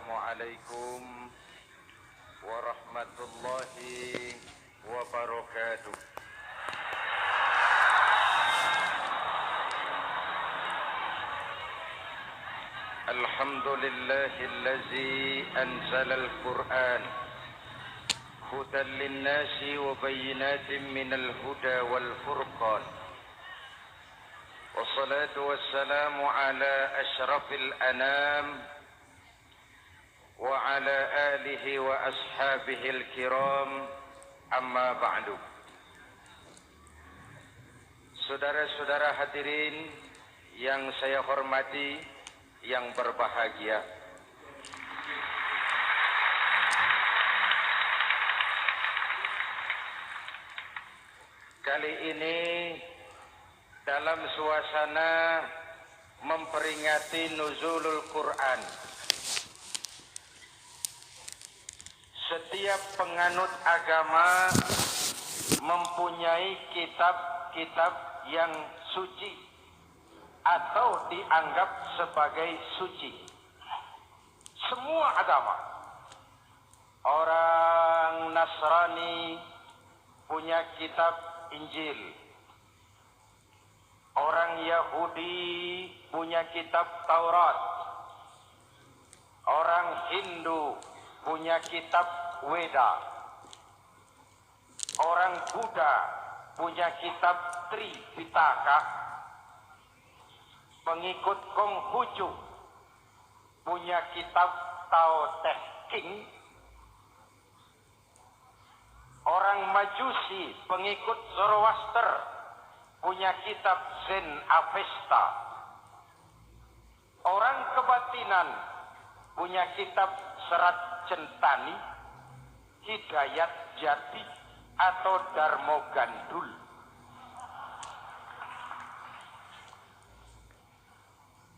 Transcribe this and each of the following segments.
Assalamualaikum warahmatullahi wabarakatuh. Alhamdulillahillazi anzalal Qur'an hudan linnasi wa bayyinatin minal huda wal furqan. Wassalatu wassalamu ala asyrafil anam wa ala alihi wa ashabihil kiram, amma ba'du. Saudara-saudara hadirin yang saya hormati, yang berbahagia, kali ini dalam suasana memperingati nuzulul Quran, setiap penganut agama mempunyai kitab-kitab yang suci atau dianggap sebagai suci. Semua agama. Orang Nasrani punya kitab Injil. Orang Yahudi punya kitab Taurat. Orang Hindu punya kitab Weda. Orang Buddha punya kitab Tripitaka. Pengikut Konghucu punya kitab Tao Te Ching. Orang Majusi pengikut Zoroaster punya kitab Zen Avesta. Orang kebatinan punya kitab Serat Centani, Hidayat Jati, atau Darmo Gandul.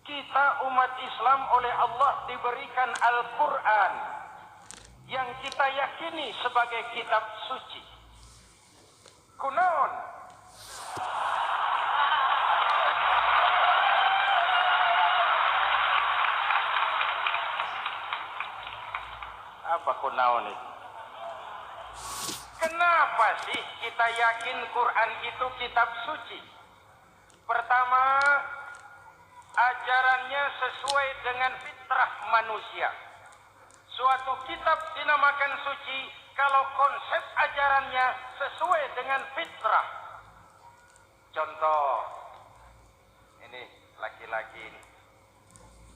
Kita umat Islam oleh Allah diberikan Al-Quran yang kita yakini sebagai kitab suci. Kunaon? Apa kunaon itu? Kenapa sih kita yakin Quran itu kitab suci? Pertama, ajarannya sesuai dengan fitrah manusia. Suatu kitab dinamakan suci kalau konsep ajarannya sesuai dengan fitrah. Contoh, ini laki-laki ini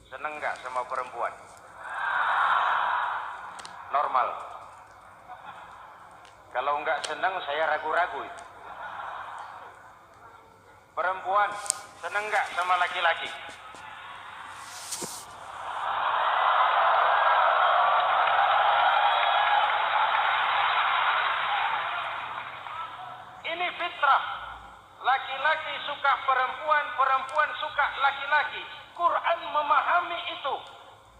seneng nggak sama perempuan? Normal. Kalau nggak seneng saya ragu-ragu. Perempuan seneng nggak sama laki-laki? Ini fitrah. Laki-laki suka perempuan, perempuan suka laki-laki. Quran memahami itu.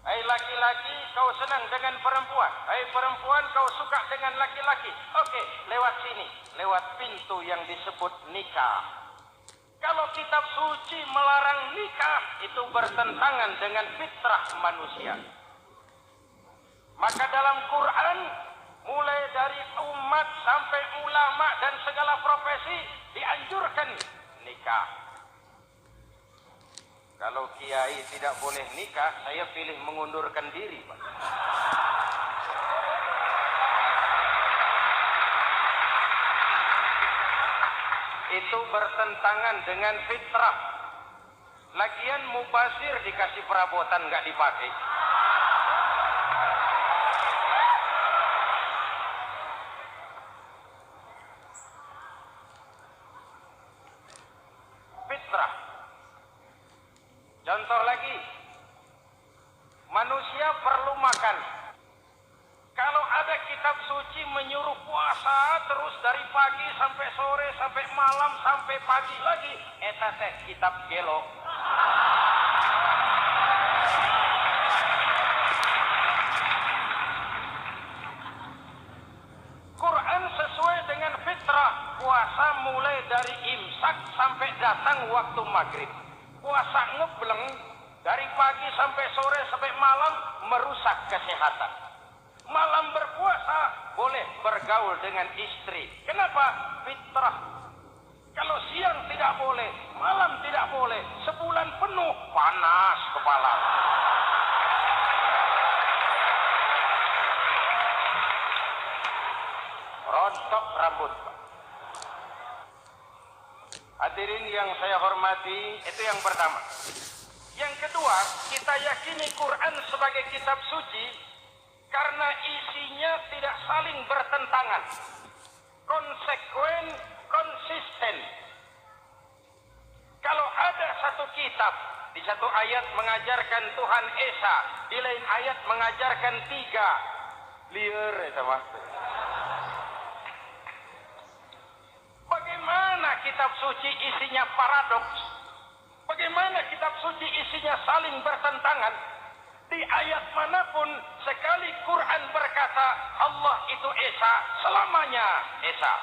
Hai laki-laki, kau senang dengan perempuan. Hai perempuan, kau suka dengan laki-laki. Oke, lewat sini, lewat pintu yang disebut nikah. Kalau kitab suci melarang nikah, itu bertentangan dengan fitrah manusia. Maka dalam Quran, mulai dari umat sampai ulama dan segala profesi, dianjurkan nikah. Kalau kiai tidak boleh nikah, saya pilih mengundurkan diri, Pak. Itu bertentangan dengan fitrah. Lagian mubazir dikasih perabotan nggak dipakai. Fitrah. Contoh lagi, manusia perlu makan. Kalau ada kitab suci menyuruh puasa terus dari pagi sampai sore, sampai malam, sampai pagi lagi, eta teh kitab gelo. Quran sesuai dengan fitrah, puasa mulai dari imsak sampai datang waktu maghrib. Puasa ngebleng dari pagi sampai sore sampai malam merusak kesehatan. Malam berpuasa boleh bergaul dengan istri. Kenapa? Fitrah. Kalau siang tidak boleh, malam tidak boleh, sebulan penuh panas kepala. Rontok rambut. Hadirin yang saya hormati, itu yang pertama. Yang kedua, kita yakini Quran sebagai kitab suci karena isinya tidak saling bertentangan, konsekuen, konsisten. Kalau ada satu kitab, di satu ayat mengajarkan Tuhan Esa, di lain ayat mengajarkan tiga, liar itu mah. Bagaimana kitab suci isinya paradoks? Bagaimana kitab suci isinya saling bertentangan? Di ayat manapun sekali Quran berkata Allah itu Esa, selamanya Esa.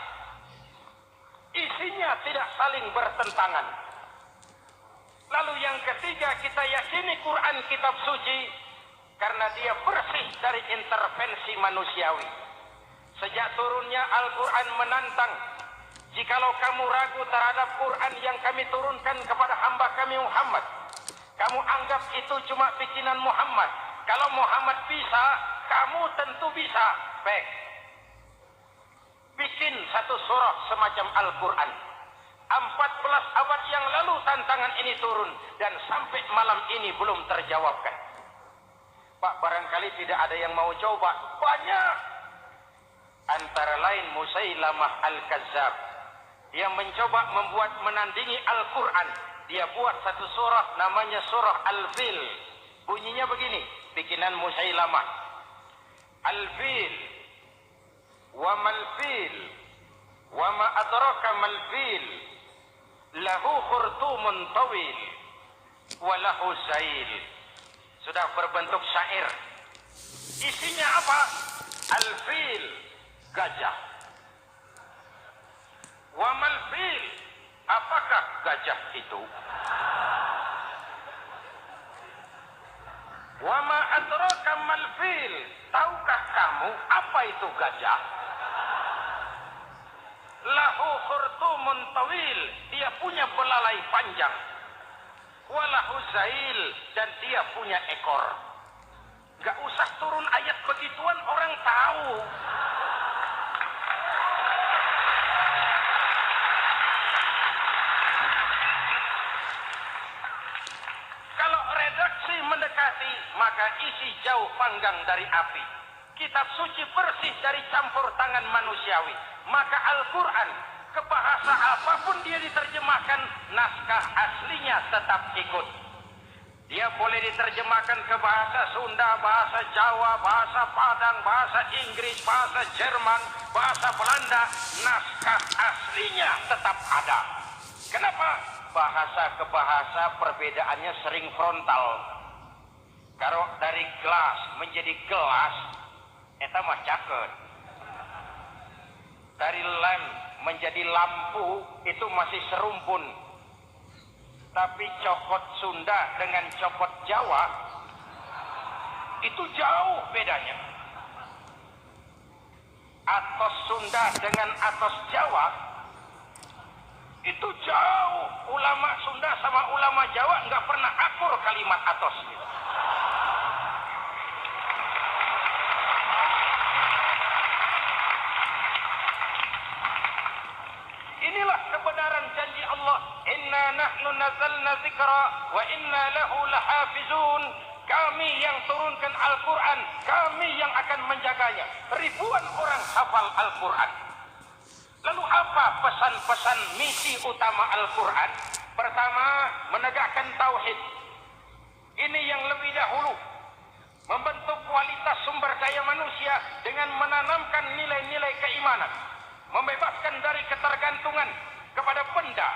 Isinya tidak saling bertentangan. Lalu yang ketiga, kita yakini Quran kitab suci karena dia bersih dari intervensi manusiawi. Sejak turunnya Al-Quran menantang, jikalau kamu ragu terhadap Quran yang kami turunkan kepada hamba kami Muhammad, kamu anggap itu cuma bikinan Muhammad. Kalau Muhammad bisa, kamu tentu bisa. Baik. Bikin satu surah semacam Al-Quran. 14 abad yang lalu tantangan ini turun dan sampai malam ini belum terjawabkan. Pak, barangkali tidak ada yang mau coba. Banyak. Antara lain Musailamah Al-Kazzab. Dia mencoba membuat menandingi Al-Quran. Dia buat satu surah namanya surah Al-Fil. Bunyinya begini, bikinan Musailamah. Al-Fil wa mal-fil wa ma adraka mal-fil lahu khurtumun tawil wa lahu zail. Sudah berbentuk syair. Isinya apa? Al-Fil, gajah. Wa mal-fil, apakah gajah itu? Wa ma adraka mal-fil, tahukah kamu apa itu gajah? Lahu khurtumun tawil, dia punya belalai panjang. Wa lahu zail, dan dia punya ekor. Gak usah turun ayat begituan, orang tahu. Mendekati, maka isi jauh panggang dari api. Kitab suci bersih dari campur tangan manusiawi. Maka Al-Quran, ke bahasa apapun dia diterjemahkan, naskah aslinya tetap ikut. Dia boleh diterjemahkan ke bahasa Sunda, bahasa Jawa, bahasa Padang, bahasa Inggris, bahasa Jerman, bahasa Belanda, naskah aslinya tetap ada. Kenapa? Bahasa ke bahasa perbedaannya sering frontal. Kalau dari gelas menjadi gelas, eta mah caket. Dari lamp menjadi lampu, itu masih serumpun. Tapi cokot Sunda dengan cokot Jawa, itu jauh bedanya. Atos Sunda dengan atos Jawa, itu jauh. Ulama Sunda sama ulama Jawa nggak pernah akur kalimat atos gitu. Inilah kebenaran janji Allah. Inna nahnu nazzalna dzikra wa inna lahu lahafizun. Kami yang turunkan Al-Quran, kami yang akan menjaganya. Ribuan orang hafal Al-Quran. Lalu apa pesan-pesan misi utama Al-Quran? Pertama, menegakkan tauhid. Ini yang lebih dahulu. Membentuk kualitas sumber daya manusia dengan menanamkan nilai-nilai keimanan. Membebaskan dari ketergantungan kepada benda.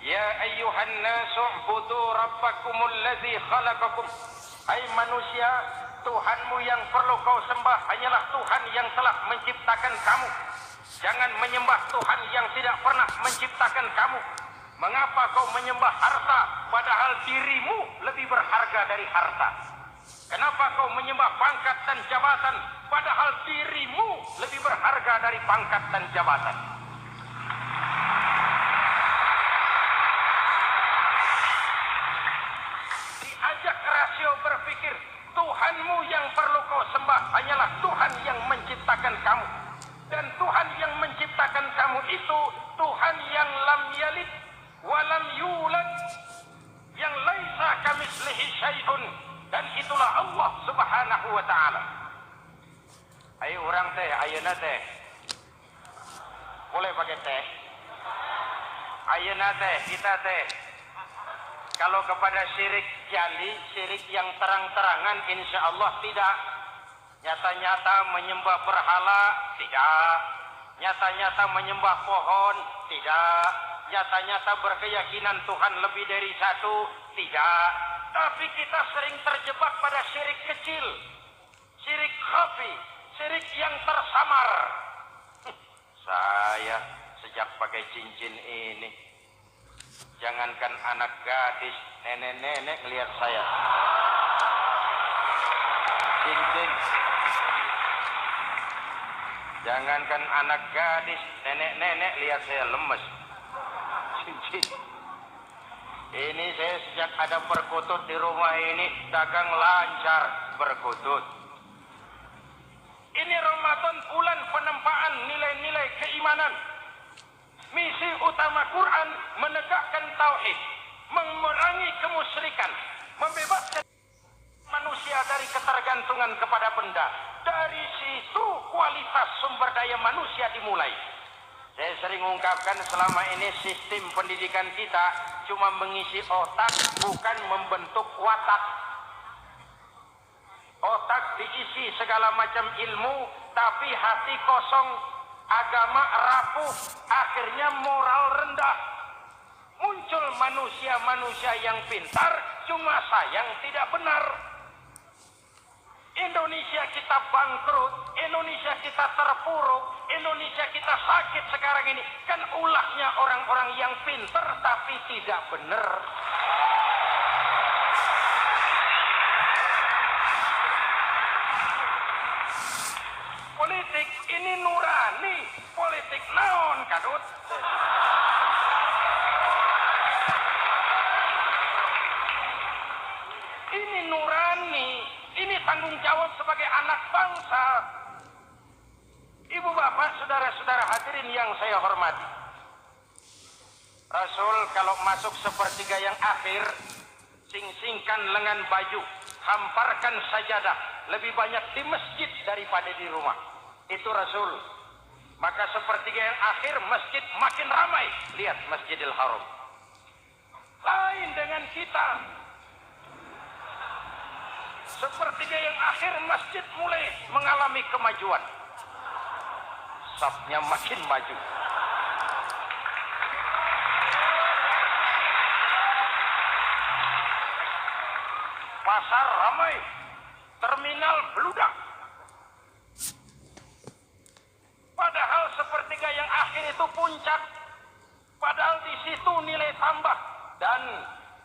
Ya ayyuhan nasu ubudu rabbakumul ladzi khalaqakum. Hai manusia, Tuhanmu yang perlu kau sembah hanyalah Tuhan yang telah menciptakan kamu. Jangan menyembah Tuhan yang tidak pernah menciptakan kamu. Mengapa kau menyembah harta padahal dirimu lebih berharga dari harta? Kenapa kau menyembah pangkat dan jabatan, padahal dirimu lebih berharga dari pangkat dan jabatan? Diajak rasio berpikir, Tuhanmu yang perlu kau sembah hanyalah Tuhan yang menciptakan kamu. Dan Tuhan yang menciptakan kamu itu Tuhan yang lam yalid walam yulad, yang laisa kamitslihi syai'un, dan itulah Allah Subhanahu wa taala. Ayo orang teh, ayeuna teh. Boleh pakai teh? Ayeuna teh, kita teh. Kalau kepada syirik jali, syirik yang terang-terangan, insya Allah tidak. Nyata-nyata menyembah berhala, tidak. Nyata-nyata menyembah pohon, tidak. Nyata-nyata berkeyakinan Tuhan lebih dari satu, tidak. Tapi kita sering terjebak pada syirik kecil, syirik khafi, syirik yang tersamar. Saya sejak pakai cincin ini, jangankan anak gadis, nenek-nenek lihat saya. Cincin. Jangankan anak gadis, nenek-nenek lihat saya lemes. Cincin. Ini saya sejak ada perkutut di rumah ini, dagang lancar perkutut. Ini Ramadan, bulan penempaan nilai-nilai keimanan. Misi utama Quran menegakkan tauhid, memerangi kemusyrikan, membebaskan manusia dari ketergantungan kepada benda. Dari situ kualitas sumber daya manusia dimulai. Saya sering ungkapkan selama ini sistem pendidikan kita cuma mengisi otak, bukan membentuk watak. Otak diisi segala macam ilmu, tapi hati kosong, agama rapuh, akhirnya moral rendah. Muncul manusia-manusia yang pintar, cuma sayang tidak benar. Indonesia kita bangkrut, Indonesia kita terpuruk, Indonesia kita sakit sekarang ini, kan ulahnya orang-orang yang pintar tapi tidak benar. Politik ini nurani, politik naon kadut. Ini nurani, ini tanggung jawab sebagai anak bangsa. Ibu bapak, saudara-saudara hadirin yang saya hormati. Rasul kalau masuk sepertiga yang akhir, sing-singkan lengan baju, hamparkan sajadah, lebih banyak di masjid daripada di rumah. Itu Rasul. Maka sepertiga yang akhir masjid makin ramai. Lihat Masjidil Haram. Lain dengan kita. Sepertiga yang akhir masjid mulai mengalami kemajuan. Safnya makin maju. Pasar ramai, terminal beludak. Padahal sepertiga yang akhir itu puncak. Padahal di situ nilai tambah. Dan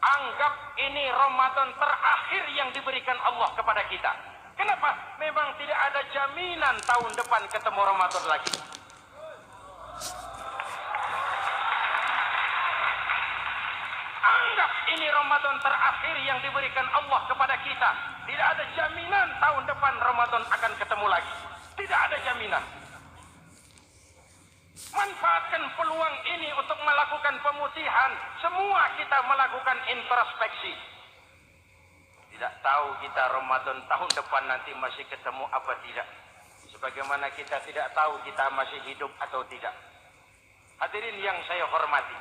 anggap ini Ramadan terakhir yang diberikan Allah kepada kita. Kenapa? Memang tidak ada jaminan tahun depan ketemu Ramadan lagi. Anggap ini Ramadan terakhir yang diberikan Allah kepada kita. Tidak ada jaminan tahun depan Ramadan akan ketemu lagi. Tidak ada jaminan. Manfaatkan peluang ini untuk melakukan pemutihan. Semua kita melakukan introspeksi. Tidak tahu kita Ramadan tahun depan nanti masih ketemu apa tidak. Sebagaimana kita tidak tahu kita masih hidup atau tidak. Hadirin yang saya hormati.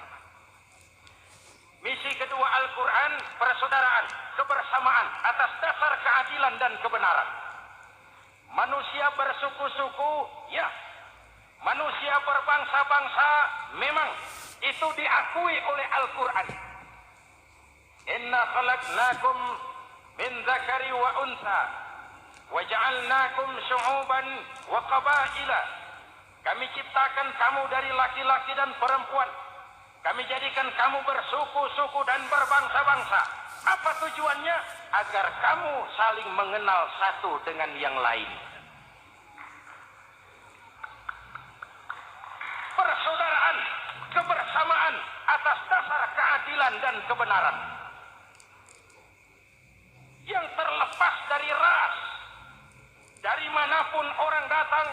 Misi kedua Al-Quran, persaudaraan, kebersamaan atas dasar keadilan dan kebenaran. Manusia bersuku-suku, ya. Manusia berbangsa-bangsa, memang itu diakui oleh Al-Quran. Inna khalaqnakum min dzakari wa untha wa ja'alnakum syu'uban wa qabaila. Kami ciptakan kamu dari laki-laki dan perempuan. Kami jadikan kamu bersuku-suku dan berbangsa-bangsa. Apa tujuannya? agar kamu saling mengenal satu dengan yang lain. Persaudaraan, kebersamaan atas dasar keadilan dan kebenaran. Yang terlepas dari ras, dari manapun orang datang,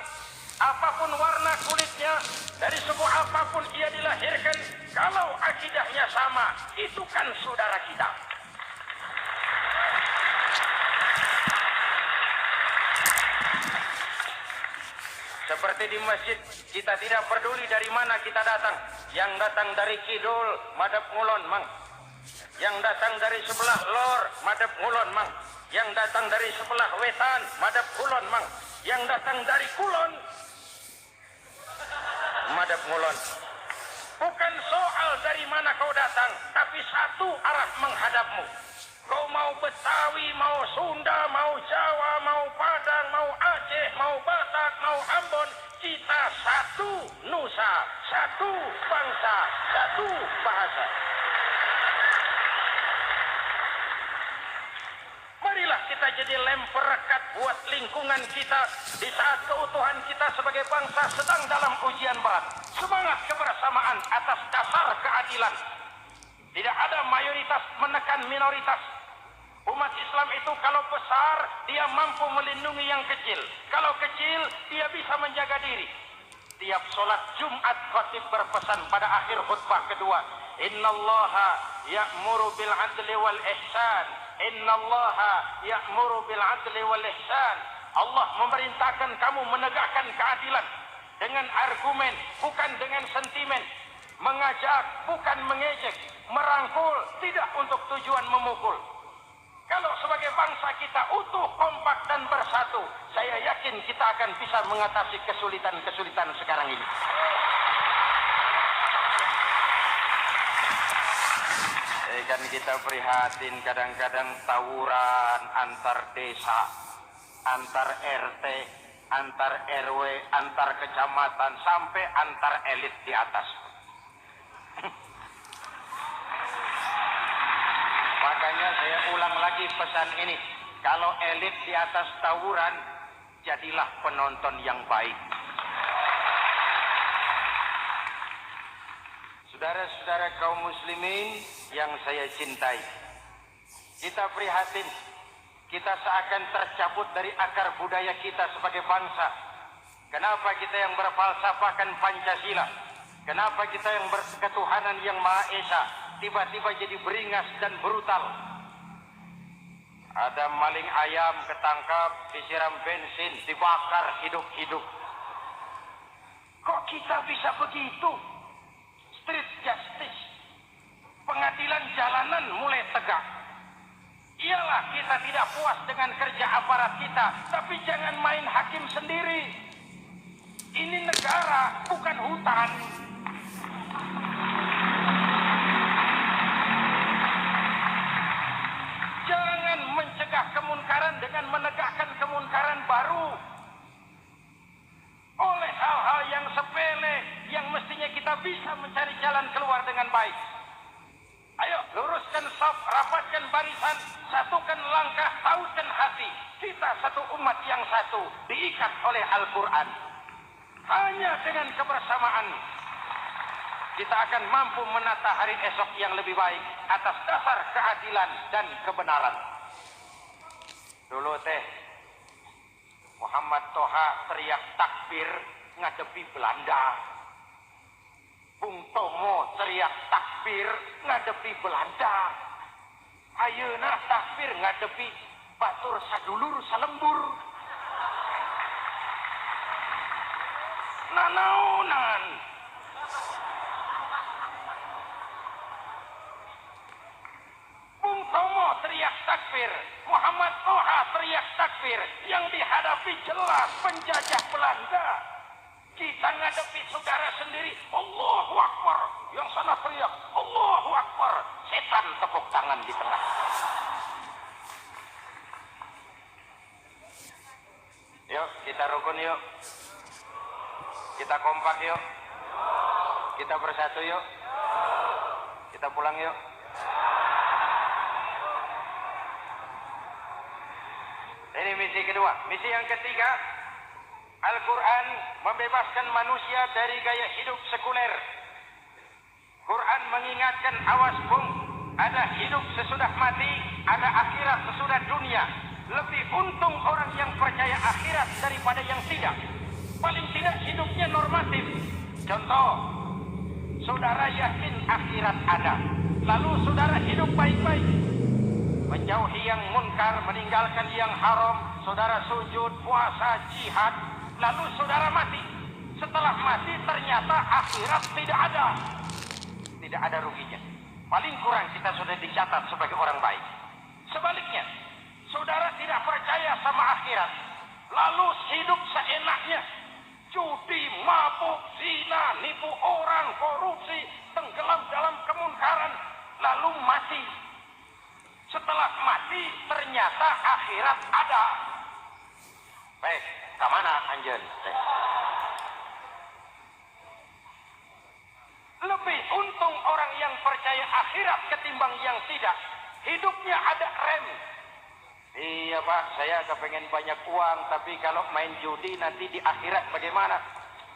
apapun warna kulitnya, dari suku apapun ia dilahirkan, kalau akidahnya sama, itu kan saudara kita. Seperti di masjid, kita tidak peduli dari mana kita datang. Yang datang dari kidul, madhab ngulon mang. Yang datang dari sebelah lor, madhab ngulon mang. Yang datang dari sebelah wetan, madhab kulon mang. Yang datang dari kulon, madhab ngulon. Bukan soal dari mana kau datang, tapi satu arah menghadapmu. Kau mau Betawi, mau Sunda, mau Jawa, mau Padang, mau Aceh, mau Batak, mau Ambon, kita satu nusa, satu bangsa, satu bahasa. Marilah kita jadi lem perekat buat lingkungan kita di saat keutuhan kita sebagai bangsa sedang dalam ujian berat. Semangat kebersamaan atas dasar keadilan. Tidak ada mayoritas menekan minoritas. Umat Islam itu kalau besar, dia mampu melindungi yang kecil. Kalau kecil, dia bisa menjaga diri. Tiap sholat Jumat khatib berpesan pada akhir khutbah kedua, Innallaha ya'muru bil adli wal ihsan. Innallaha ya'muru bil adli wal ihsan. Allah memerintahkan kamu menegakkan keadilan dengan argumen, bukan dengan sentimen. Mengajak, bukan mengejek. Merangkul, tidak untuk tujuan memukul. Kalau sebagai bangsa kita utuh, kompak dan bersatu, saya yakin kita akan bisa mengatasi kesulitan-kesulitan sekarang ini. Kan kita prihatin kadang-kadang tawuran antar desa, antar RT, antar RW, antar kecamatan, sampai antar elit di atas. Makanya saya ulang lagi pesan ini. Kalau elit di atas tawuran, jadilah penonton yang baik. Saudara-saudara kaum muslimin yang saya cintai, kita prihatin. Kita seakan tercabut dari akar budaya kita sebagai bangsa. Kenapa kita yang berfalsafahkan Pancasila? Kenapa kita yang berketuhanan yang Maha Esa tiba-tiba jadi beringas dan brutal? Ada maling ayam ketangkap, disiram bensin, dibakar hidup-hidup. Kok kita bisa begitu? Street justice, pengadilan jalanan mulai tegak. Iyalah kita tidak puas dengan kerja aparat kita, tapi jangan main hakim sendiri. Ini negara, bukan hutan. Jangan mencegah kemunkaran dengan menegakkan kemunkaran baru. Oleh hal-hal yang sepele, yang mestinya kita bisa mencari jalan keluar dengan baik. Ayo, luruskan saf, rapatkan barisan, satukan langkah, tautkan hati. Kita satu umat yang satu, diikat oleh Al-Quran. Hanya dengan kebersamaan, kita akan mampu menata hari esok yang lebih baik atas dasar keadilan dan kebenaran. Dulu Muhammad Toha teriak takbir ngadepi Belanda. Bung Tomo teriak takbir ngadepi Belanda. Ayeuna takbir ngadepi batur sadulur salembur. Nanaunan. Bung Tomo teriak takbir, Muhammad Toha teriak takbir, yang dihadapi jelas penjajah Belanda. Kita ngadepi saudara sendiri, Allahu Akbar. Yang sana teriak, Allahu Akbar. Setan tepuk tangan di tengah. Yuk, kita rukun yuk. Kita kompak yuk. Kita bersatu yuk. Kita pulang yuk. misi kedua. Misi yang ketiga, Al-Quran membebaskan manusia dari gaya hidup sekuler. Quran mengingatkan, awas bung, ada hidup sesudah mati, ada akhirat sesudah dunia. Lebih untung orang yang percaya akhirat daripada yang tidak. Paling tidak hidupnya normatif. Contoh, saudara yakin akhirat ada, lalu saudara hidup baik-baik, menjauhi yang munkar, meninggalkan yang haram, saudara sujud, puasa, jihad, lalu saudara mati. Setelah mati ternyata akhirat tidak ada. Tidak ada ruginya. Paling kurang kita sudah dicatat sebagai orang baik. Sebaliknya, saudara tidak percaya sama akhirat, lalu hidup seenaknya, judi, mabuk, zina, nipu orang, korupsi, tenggelam dalam kemunkaran, lalu mati. Setelah mati ternyata akhirat ada. Baik, kemana anjen? Lebih untung orang yang percaya akhirat ketimbang yang tidak. Hidupnya ada rem. Iya Pak, saya kepengen banyak uang, tapi kalau main judi nanti di akhirat bagaimana?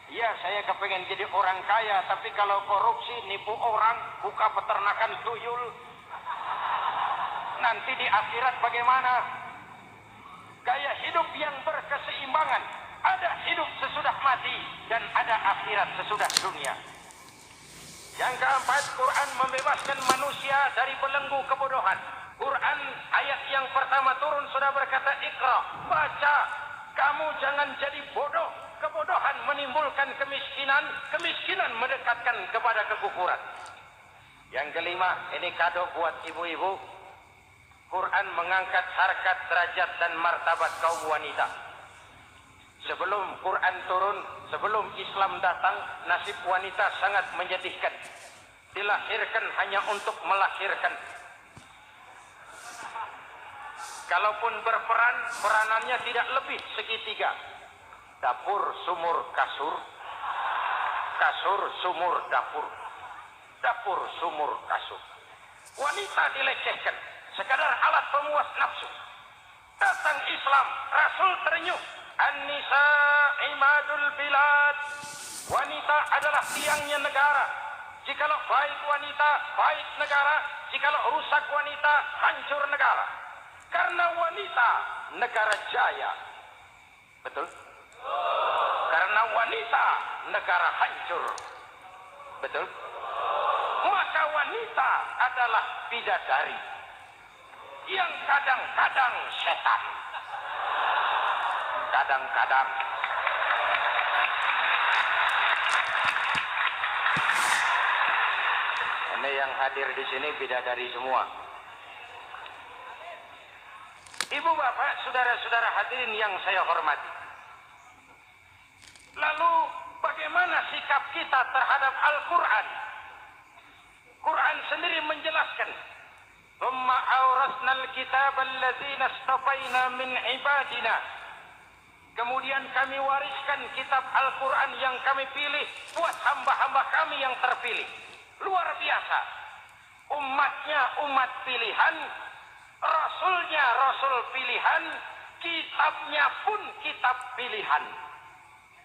Iya, saya kepengen jadi orang kaya, tapi kalau korupsi, nipu orang, buka peternakan tuyul, nanti di akhirat bagaimana? Gaya hidup yang berkeseimbangan. Ada hidup sesudah mati dan ada akhirat sesudah dunia. Yang keempat, Quran membebaskan manusia dari belenggu kebodohan. Quran ayat yang pertama turun sudah berkata, Iqra, baca, kamu jangan jadi bodoh. Kebodohan menimbulkan kemiskinan, kemiskinan mendekatkan kepada kekufuran. Yang kelima, ini kado buat ibu-ibu. Quran mengangkat harkat, derajat dan martabat kaum wanita. Sebelum Quran turun, sebelum Islam datang, nasib wanita sangat menyedihkan. Dilahirkan hanya untuk melahirkan. Kalaupun berperan, peranannya tidak lebih segitiga. Dapur, sumur, kasur. Kasur, sumur, dapur. Dapur, sumur, kasur. Wanita dilecehkan, sekadar alat pemuas nafsu. Datang Islam, Rasul terenyuh. An-nisa imadul bilad. Wanita adalah tiangnya negara. Jikalau baik wanita, baik negara. Jikalau rusak wanita, hancur negara. Karena wanita, negara jaya. Betul? Karena wanita, negara hancur. Betul? Maka wanita adalah bidadari yang kadang-kadang setan. Kadang-kadang. Ini yang hadir di sini bidadari semua. Ibu bapak, saudara-saudara hadirin yang saya hormati. Lalu bagaimana sikap kita terhadap Al-Quran? Quran sendiri menjelaskan, "Tsumma awrasnal kitab alladzina istafaina min ibadina." Kemudian kami wariskan kitab Al-Quran yang kami pilih buat hamba-hamba kami yang terpilih. Luar biasa. Umatnya umat pilihan, Rasulnya Rasul pilihan, kitabnya pun kitab pilihan.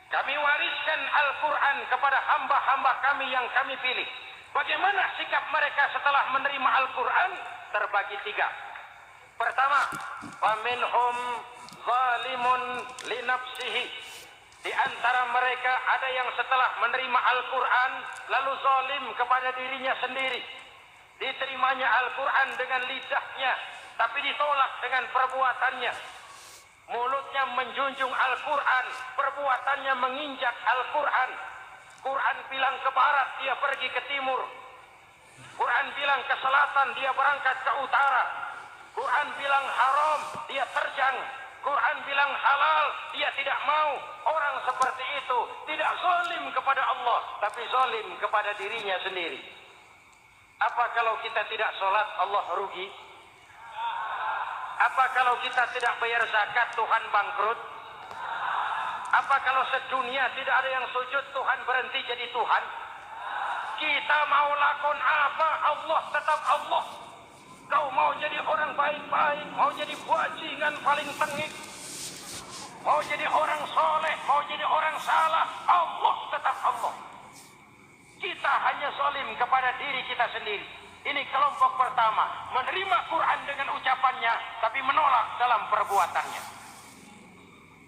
Kami wariskan Al-Quran kepada hamba-hamba kami yang kami pilih. Bagaimana sikap mereka setelah menerima Al-Quran? Terbagi tiga. Pertama, faminhum zalimun linafsihi. Di antara mereka ada yang setelah menerima Al-Quran lalu zalim kepada dirinya sendiri. Diterimanya Al-Quran dengan lidahnya, tapi ditolak dengan perbuatannya. Mulutnya menjunjung Al-Quran, perbuatannya menginjak Al-Quran. Quran bilang ke barat, dia pergi ke timur. Quran bilang ke selatan, dia berangkat ke utara. Quran bilang haram, dia terjang. Quran bilang halal, dia tidak mau. Orang seperti itu tidak zalim kepada Allah, tapi zalim kepada dirinya sendiri. Apa kalau kita tidak sholat, Allah rugi? Apa kalau kita tidak bayar zakat, Tuhan bangkrut? Apa kalau sedunia tidak ada yang sujud, Tuhan berhenti jadi Tuhan? Kita mau lakon apa, Allah tetap Allah. Kau mau jadi orang baik-baik, mau jadi bajingan paling tengik, mau jadi orang soleh, mau jadi orang salah, Allah tetap Allah. Kita hanya zalim kepada diri kita sendiri. Ini kelompok pertama, menerima Quran dengan ucapannya, tapi menolak dalam perbuatannya.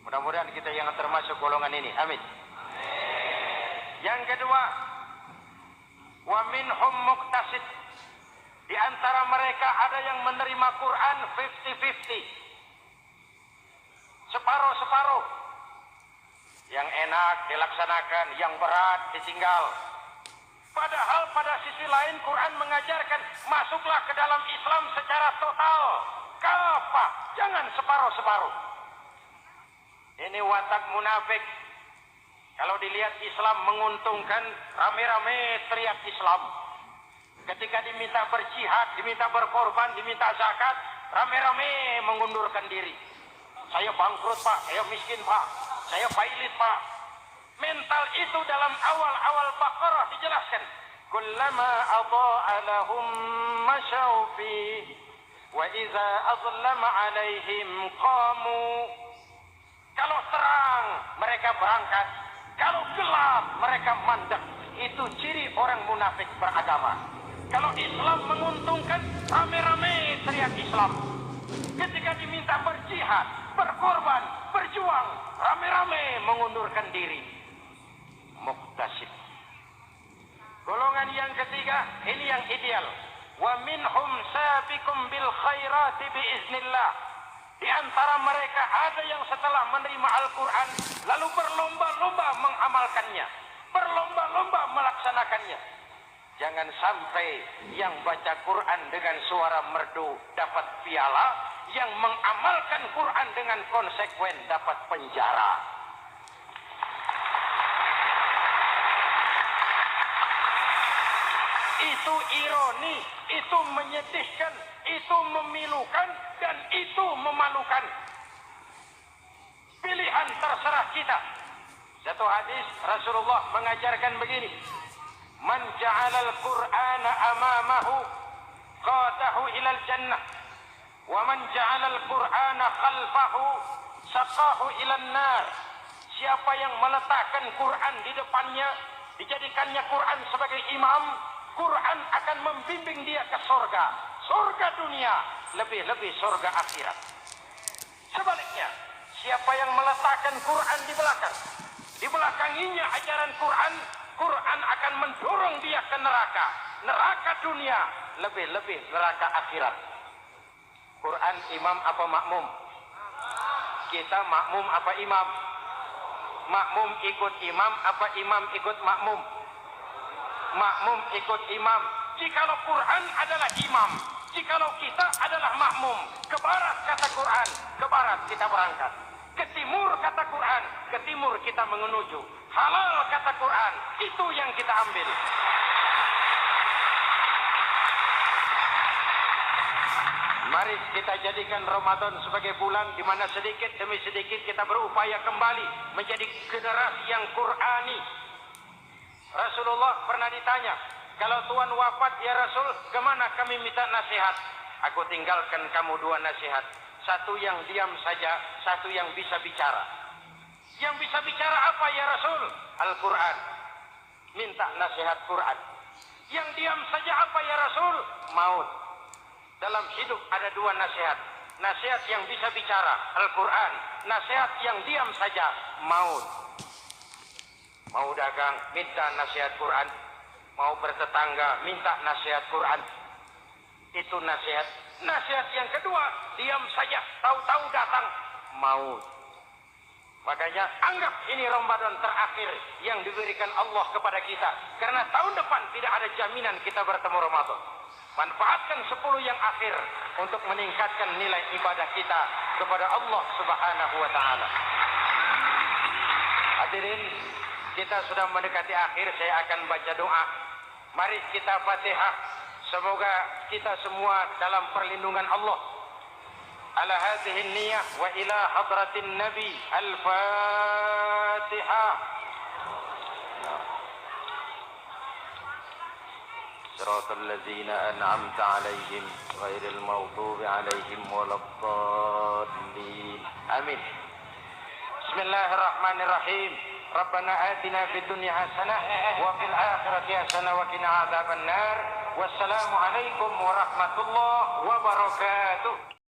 Mudah-mudahan kita yang termasuk golongan ini. Amin. Yang kedua, wa minhum muqtasid. Di antara mereka ada yang menerima Quran 50-50. Separuh-separuh. Yang enak dilaksanakan, yang berat ditinggal. Padahal pada sisi lain Quran mengajarkan masuklah ke dalam Islam secara total. Kafah, jangan separuh-separuh. Ini watak munafik. Kalau dilihat Islam menguntungkan, rame-rame teriak Islam. Ketika diminta berjihad, diminta berkorban, diminta zakat, rame-rame mengundurkan diri. Saya bangkrut Pak, saya miskin Pak, saya pailit Pak. Mental itu dalam awal-awal Baqarah dijelaskan. Kullama adha'a lahum masyaw fi wa idza azlama 'alaihim qamu. Kalau terang mereka berangkat, kalau gelap mereka mandek. Itu ciri orang munafik beragama. Kalau Islam menguntungkan, rame-rame teriak Islam. Ketika diminta berjihad, berkorban, berjuang, rame-rame mengundurkan diri. Muqtasid. Golongan yang ketiga, ini yang ideal. Wa minhum sabiqum bil khairati biiznillah. Di antara mereka ada yang setelah menerima Al-Quran lalu berlomba-lomba mengamalkannya, berlomba-lomba melaksanakannya. Jangan sampai yang baca Quran dengan suara merdu dapat piala, yang mengamalkan Quran dengan konsekuen dapat penjara. Itu ironi, itu menyedihkan, itu memilukan, dan itu memalukan. Pilihan terserah kita. Satu hadis Rasulullah mengajarkan begini. Man ja'ala al-Qur'ana amamahu qadahu ilal jannah. Wa man ja'ala al-Qur'ana khalfahu saqahu ilal nar. Siapa yang meletakkan Quran di depannya, dijadikannya Quran sebagai imam, Quran akan membimbing dia ke surga. Surga dunia, lebih-lebih surga akhirat. Sebaliknya, siapa yang meletakkan Quran di belakang, dibelakanginya ajaran Quran, Quran akan mendorong dia ke neraka. Neraka dunia, lebih-lebih neraka akhirat. Quran imam apa makmum? Kita makmum apa imam? Makmum ikut imam apa imam ikut makmum? Makmum ikut imam. Jikalau Quran adalah imam, jikalau kita adalah makmum, ke barat kata Quran, ke barat kita berangkat. Ke timur kata Quran, ke timur kita menuju. Halal kata Quran, itu yang kita ambil. Mari kita jadikan Ramadan sebagai bulan di mana sedikit demi sedikit kita berupaya kembali menjadi generasi yang Qurani. Rasulullah pernah ditanya, kalau Tuhan wafat ya Rasul, kemana kami minta nasihat? Aku tinggalkan kamu dua nasihat. Satu yang diam saja, satu yang bisa bicara. Yang bisa bicara apa ya Rasul? Al-Quran. Minta nasihat Quran. Yang diam saja apa ya Rasul? Maut. Dalam hidup ada dua nasihat. Nasihat yang bisa bicara, Al-Quran. Nasihat yang diam saja, maut. Mau dagang, minta nasihat Quran. Mau bertetangga, minta nasihat Quran. Itu nasihat. Nasihat yang kedua, diam saja, tahu-tahu datang, maut. Makanya anggap ini Ramadan terakhir yang diberikan Allah kepada kita. Karena tahun depan tidak ada jaminan kita bertemu Ramadan. Manfaatkan 10 yang akhir untuk meningkatkan nilai ibadah kita kepada Allah Subhanahu wa Ta'ala. Hadirin, kita sudah mendekati akhir, saya akan baca doa. Mari kita Fatihah. Semoga kita semua dalam perlindungan Allah. Ala hadhihi niyah wa ila hadratin Nabi. Al-Fatihah. Siratal ladzina an'amta 'alaihim ghairil maghdubi 'alaihim waladdallin. Amin. Bismillahirrahmanirrahim. Rabbana atina fid dunya hasanah wa fil akhirati hasanah wa qina adzabannar. Wassalamualaikum warahmatullahi wabarakatuh.